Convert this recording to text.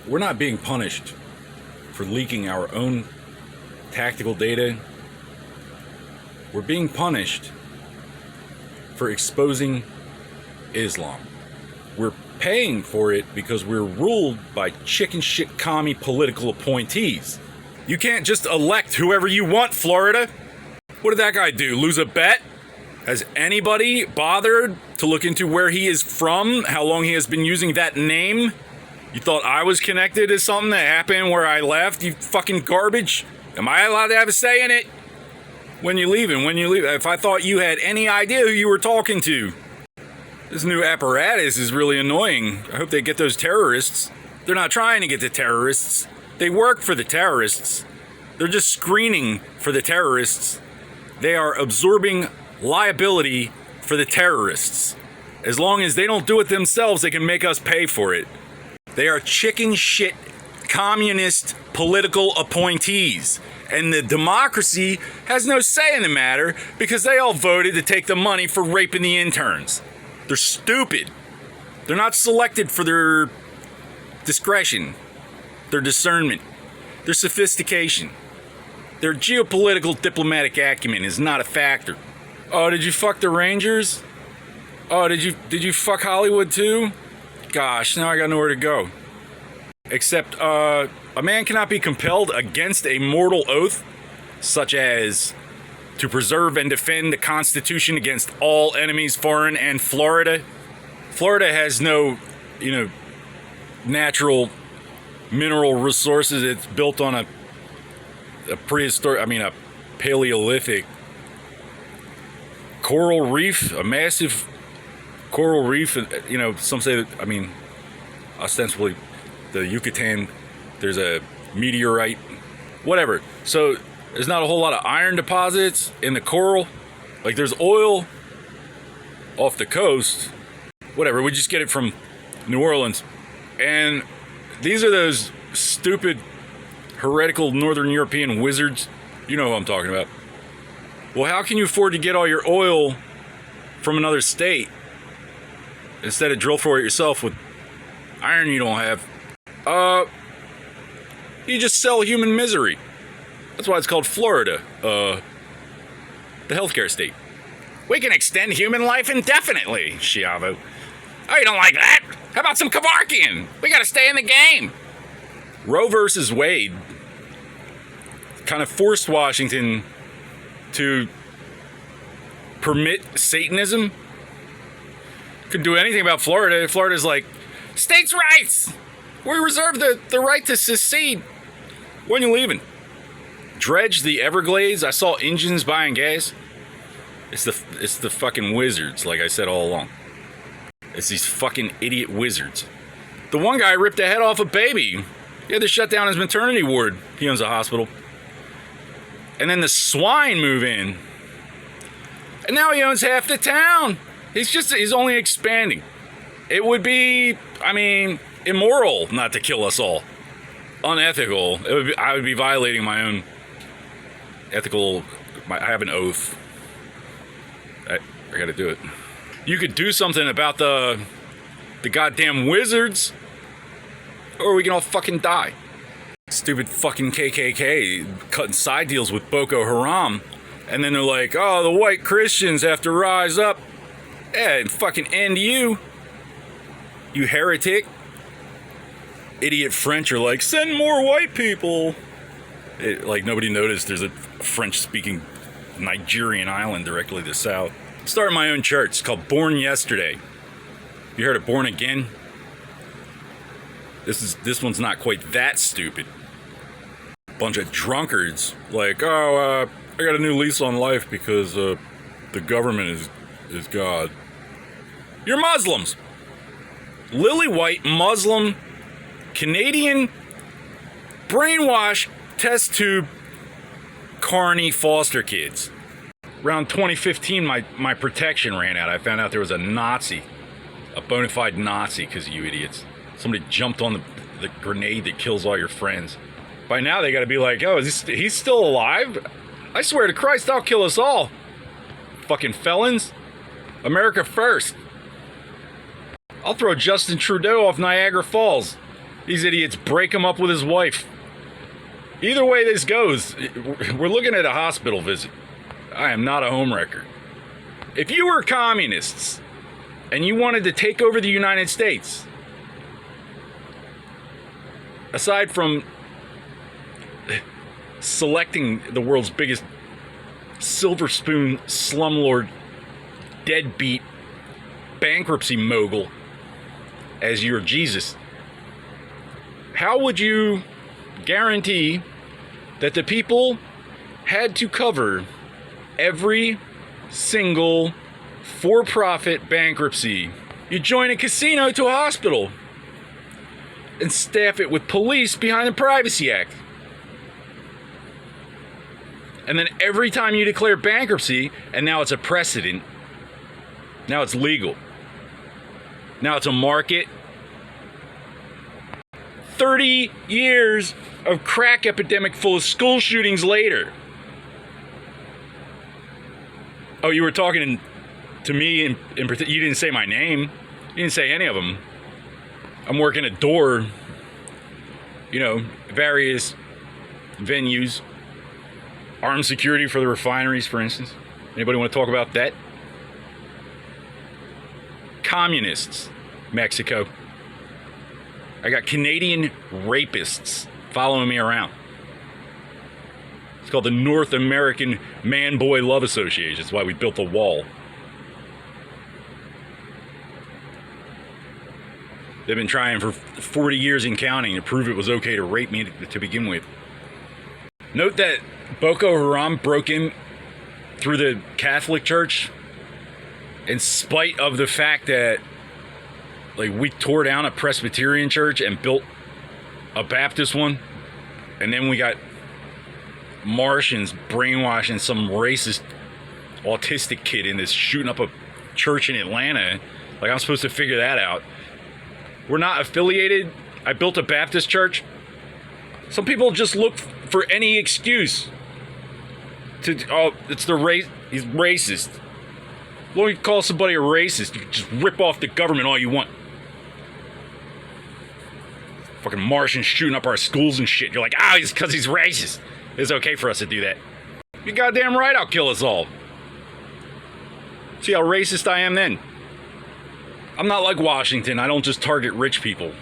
we're not being punished for leaking our own tactical data. We're being punished for exposing Islam. We're paying for it because we're ruled by chicken shit commie political appointees. You can't just elect whoever you want, Florida. What did that guy do? Lose a bet? Has anybody bothered to look into where he is from? How long he has been using that name? You thought I was connected to something that happened where I left, you fucking garbage? Am I allowed to have a say in it? When you leaving? If I thought you had any idea who you were talking to. This new apparatus is really annoying. I hope they get those terrorists. They're not trying to get the terrorists. They work for the terrorists. They're just screening for the terrorists. They are absorbing liability for the terrorists. As long as they don't do it themselves, they can make us pay for it. They are chicken shit communist political appointees. And the democracy has no say in the matter because they all voted to take the money for raping the interns. They're stupid. They're not selected for their discretion, their discernment, their sophistication. Their geopolitical diplomatic acumen is not a factor. Oh, did you fuck the Rangers? Oh, did you fuck Hollywood too? Gosh, now I got nowhere to go. Except, a man cannot be compelled against a mortal oath, such as to preserve and defend the Constitution against all enemies, foreign and Florida. Florida has no, natural mineral resources. It's built on a Paleolithic coral reef, a massive coral reef. Some say that, ostensibly the Yucatan, there's a meteorite, whatever. So there's not a whole lot of iron deposits in the coral. Like there's oil off the coast, whatever. We just get it from New Orleans. And these are those stupid, heretical Northern European wizards. You know who I'm talking about. Well, how can you afford to get all your oil from another state instead of drill for it yourself with iron you don't have? You just sell human misery. That's why it's called Florida, the healthcare state. We can extend human life indefinitely, Chiavo. Oh, you don't like that? How about some Kevorkian? We gotta stay in the game. Roe versus Wade kind of forced Washington to permit Satanism. Couldn't do anything about Florida. Florida's like, states' rights! We reserve the right to secede. When you leaving? Dredge the Everglades. I saw engines buying gas. It's the fucking wizards, like I said all along. It's these fucking idiot wizards. The one guy ripped the head off a baby. He had to shut down his maternity ward. He owns a hospital. And then the swine move in. And now he owns half the town. He's only expanding. It would be, immoral not to kill us all. Unethical. I would be violating my own ethical. I have an oath. I gotta do it. You could do something about the goddamn wizards, or we can all fucking die. Stupid fucking KKK cutting side deals with Boko Haram, and then they're like, oh, the white Christians have to rise up and fucking end you, you heretic. Idiot French are like, send more white people. Like nobody noticed there's a French-speaking Nigerian island directly to the south. Starting my own church. It's called Born Yesterday. You heard of Born Again? This one's not quite that stupid. Bunch of drunkards like, I got a new lease on life because the government is God. You're Muslims. Lily white Muslim Canadian brainwash test tube carny foster kids. Around 2015, my protection ran out. I found out there was a Nazi, a bona fide Nazi, because of you idiots. Somebody jumped on the grenade that kills all your friends. By now, they got to be like, oh, he's still alive? I swear to Christ, I'll kill us all. Fucking felons. America first. I'll throw Justin Trudeau off Niagara Falls. These idiots break him up with his wife. Either way this goes, we're looking at a hospital visit. I am not a homewrecker. If you were communists and you wanted to take over the United States, aside from selecting the world's biggest silver spoon slumlord deadbeat bankruptcy mogul as your Jesus, how would you guarantee that the people had to cover every single for-profit bankruptcy? You join a casino to a hospital and staff it with police behind the Privacy Act. And then every time you declare bankruptcy, and now it's a precedent, now it's legal, now it's a market. 30 years of crack epidemic full of school shootings later. Oh, you were talking to me in particular. You didn't say my name. You didn't say any of them. I'm working a door, various venues, armed security for the refineries, for instance. Anybody want to talk about that? Communists, Mexico. I got Canadian rapists following me around. It's called the North American Man-Boy Love Association. That's why we built the wall. They've been trying for 40 years and counting to prove it was okay to rape me to begin with. Note that Boko Haram broke in through the Catholic Church in spite of the fact that we tore down a Presbyterian church and built a Baptist one, and then we got Martians brainwashing some racist autistic kid into shooting up a church in Atlanta. I'm supposed to figure that out. We're not affiliated. I built a Baptist church. Some people just look for any excuse it's the race. He's racist. When you call somebody a racist, you can just rip off the government all you want. Fucking Martians shooting up our schools and shit. You're like, it's because he's racist. It's okay for us to do that. You're goddamn right, I'll kill us all. See how racist I am then? I'm not like Washington. I don't just target rich people.